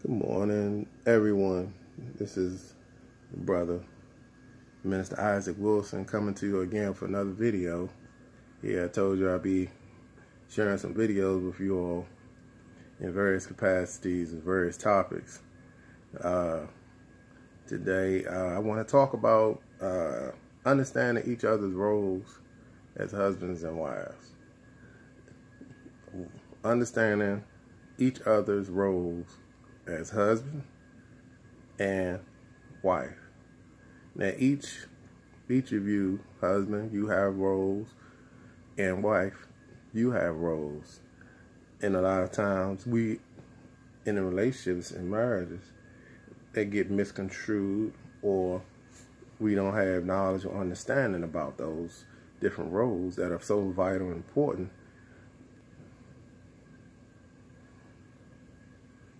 Good morning, everyone. This is brother Minister Isaac Wilson coming to you again for another video. Yeah, I told you I'd be sharing some videos with you all in various capacities and various topics. Today, I want to talk about understanding each other's roles as husbands and wives. Understanding each other's roles as husband and wife. Now each of you, husband, you have roles, and wife, you have roles. And a lot of times we, in the relationships and marriages, they get misconstrued, or we don't have knowledge or understanding about those different roles that are so vital and important,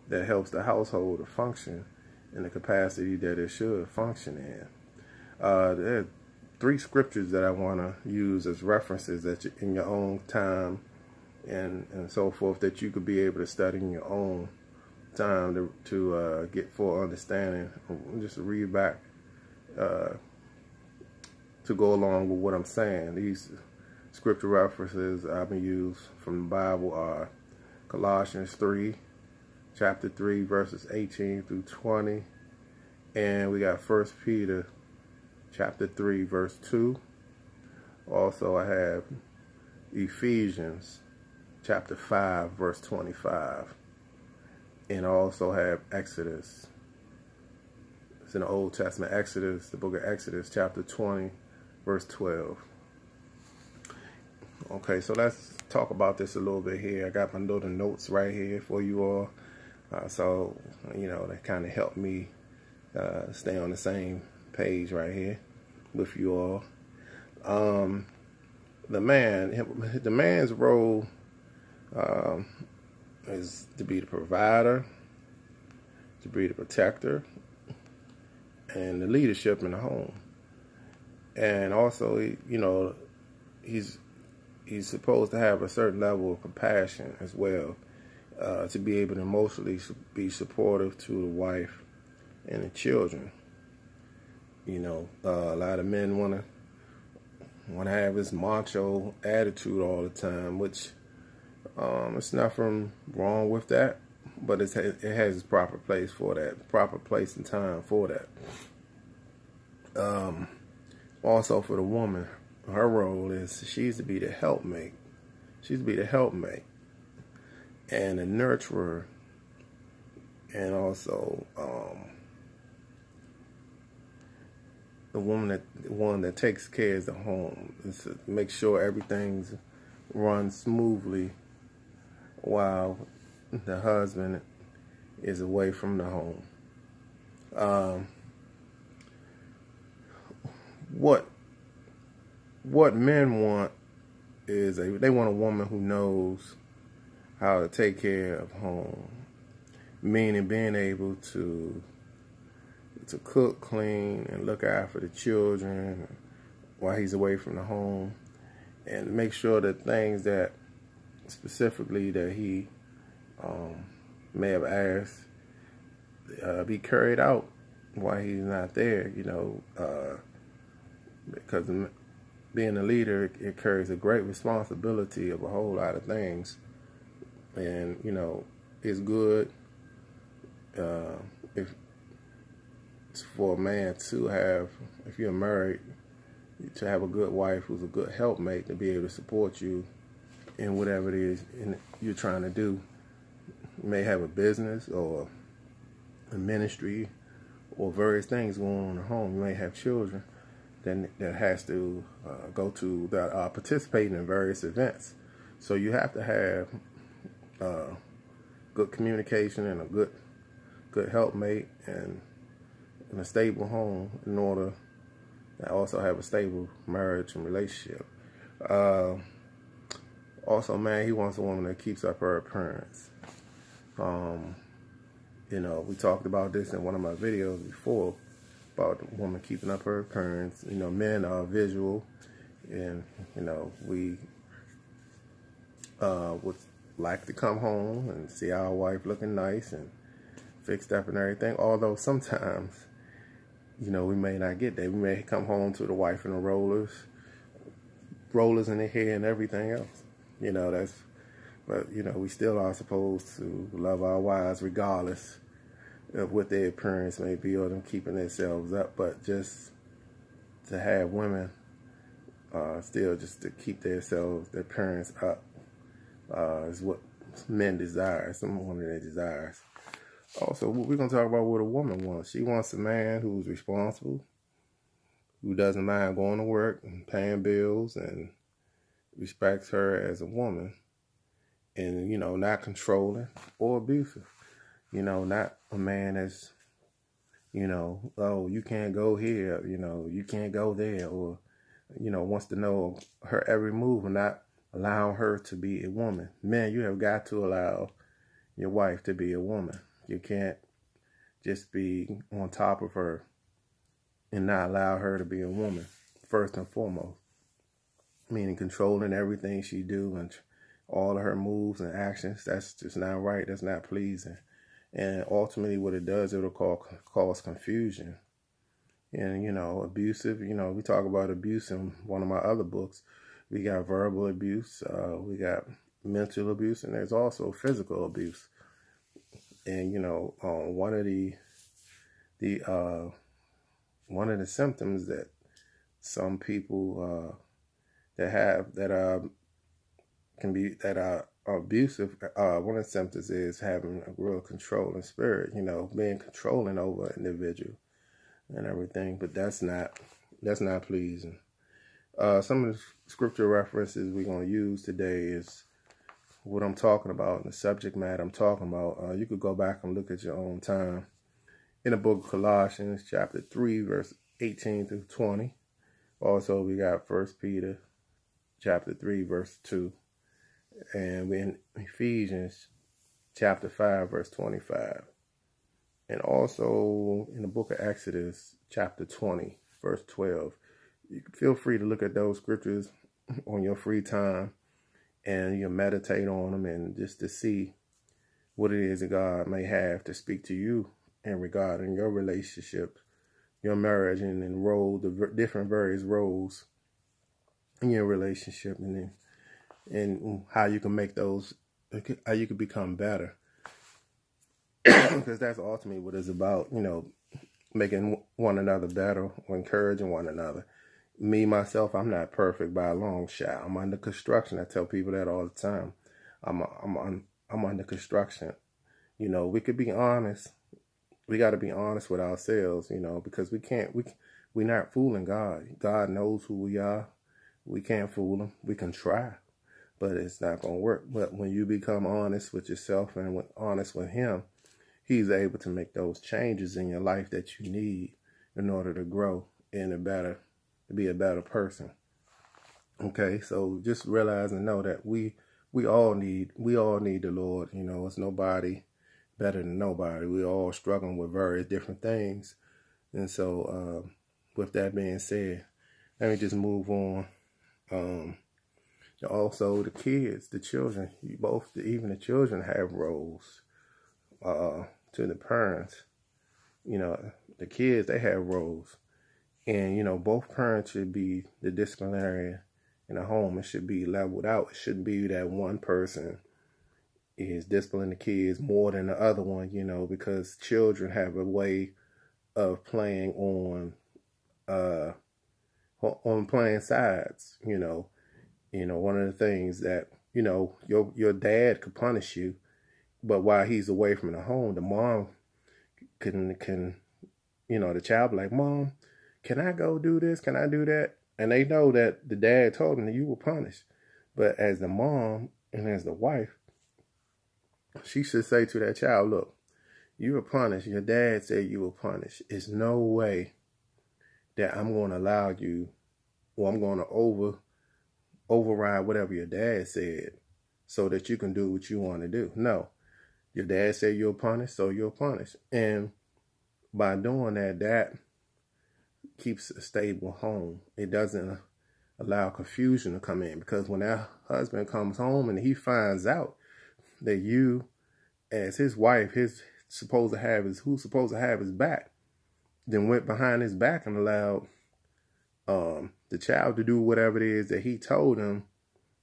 that helps the household to function in the capacity that it should function in. There are 3 scriptures that I want to use as references that you, in your own time and so forth, that you could be able to study in your own time to get full understanding. Just to read back to go along with what I'm saying. These scripture references I've been used from the Bible are Colossians 3. Chapter 3, verses 18 through 20. And we got 1 Peter chapter 3, verse 2. Also, I have Ephesians chapter 5, verse 25. And I also have Exodus. It's in the Old Testament, Exodus, the book of Exodus, chapter 20, verse 12. Okay, so let's talk about this a little bit here. I got my little notes right here for you all. So, you know, that kind of helped me stay on the same page right here with you all. The man's role is to be the provider, to be the protector, and the leadership in the home. And also, you know, he's supposed to have a certain level of compassion as well. To be able to emotionally be supportive to the wife and the children. You know, a lot of men want to have this macho attitude all the time, which it's nothing wrong with that, but it has its proper place for that, proper place and time for that. Also for the woman, her role is she's to be the helpmate. She's to be the helpmate and a nurturer, and also the one that takes care of the home, is to make sure everything's run smoothly while the husband is away from the home. What men want is they want a woman who knows how to take care of home, meaning being able to cook, clean, and look after the children while he's away from the home, and make sure that things that specifically that he may have asked be carried out while he's not there. You know, because being a leader, it carries a great responsibility of a whole lot of things. And, you know, it's good if for a man to have, if you're married, to have a good wife who's a good helpmate to be able to support you in whatever it is you're trying to do. You may have a business or a ministry or various things going on at home. You may have children that has to go to, that are participating in various events. So you have to have good communication and a good helpmate and a stable home in order to also have a stable marriage and relationship. Also, man, he wants a woman that keeps up her appearance. You know, we talked about this in one of my videos before about the woman keeping up her appearance. You know, men are visual, and you know, we would like to come home and see our wife looking nice and fixed up and everything. Although sometimes, we may not get that. We may come home to the wife and the rollers in the hair and everything else. But we still are supposed to love our wives regardless of what their appearance may be or them keeping themselves up. But just to have women still just to keep their parents up is what men desire. One of their desires. Also, we're going to talk about what a woman wants. She wants a man who's responsible, who doesn't mind going to work and paying bills and respects her as a woman. And, not controlling or abusive. Not a man that's, oh, you can't go here, you can't go there, or, wants to know her every move and not allowing her to be a woman. Men, you have got to allow your wife to be a woman. You can't just be on top of her and not allow her to be a woman, first and foremost. Meaning controlling everything she do and all of her moves and actions. That's just not right. That's not pleasing. And ultimately what it does, it'll cause confusion. And, abusive, we talk about abuse in one of my other books. We got verbal abuse, we got mental abuse, and there's also physical abuse. And, one of the symptoms that some people that are abusive, one of the symptoms is having a real controlling spirit, being controlling over an individual and everything. But that's not pleasing. Some of the scripture references we're going to use today is what I'm talking about, the subject matter I'm talking about. You could go back and look at your own time in the book of Colossians, chapter 3, verse 18 through 20. Also, we got 1 Peter, chapter 3, verse 2. And we're in Ephesians, chapter 5, verse 25. And also in the book of Exodus, chapter 20, verse 12. You can feel free to look at those scriptures on your free time and you meditate on them and just to see what it is that God may have to speak to you in regarding your relationship, your marriage, and the different various roles in your relationship, and how you can make those, how you can become better. Because that's ultimately what it's about, making one another better, or encouraging one another. Me, myself, I'm not perfect by a long shot. I'm under construction. I tell people that all the time. I'm under construction. We could be honest. We got to be honest with ourselves, because we're not fooling God. God knows who we are. We can't fool him. We can try, but it's not going to work. But when you become honest with yourself and honest with him, he's able to make those changes in your life that you need in order to grow in to be a better person. Okay, so just realize and know that we all need the Lord. It's nobody better than nobody. We're all struggling with various different things. And so with that being said, let me just move on. Also the kids, the children, even the children have roles to the parents. The kids, they have roles. And, both parents should be the disciplinarian in the home. It should be leveled out. It shouldn't be that one person is disciplining the kids more than the other one, because children have a way of playing on playing sides, one of the things that, your dad could punish you, but while he's away from the home, the mom can the child be like, Mom, can I go do this? Can I do that? And they know that the dad told them that you were punished. But as the mom and as the wife, she should say to that child, look, you were punished. Your dad said you were punished. There's no way that I'm going to allow you, or I'm going to override whatever your dad said so that you can do what you want to do. No. Your dad said you're punished, so you're punished. And by doing that, that keeps a stable home. It doesn't allow confusion to come in, because when that husband comes home and he finds out that you, as his wife, his supposed to have his back, then went behind his back and allowed the child to do whatever it is that he told him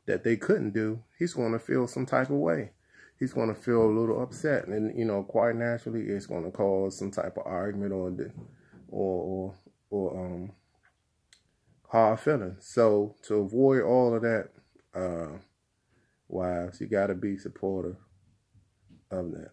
that they couldn't do, he's going to feel some type of way. He's going to feel a little upset, and you know, quite naturally, it's going to cause some type of argument or hard feelings. So to avoid all of that, wives, you got to be supportive of that.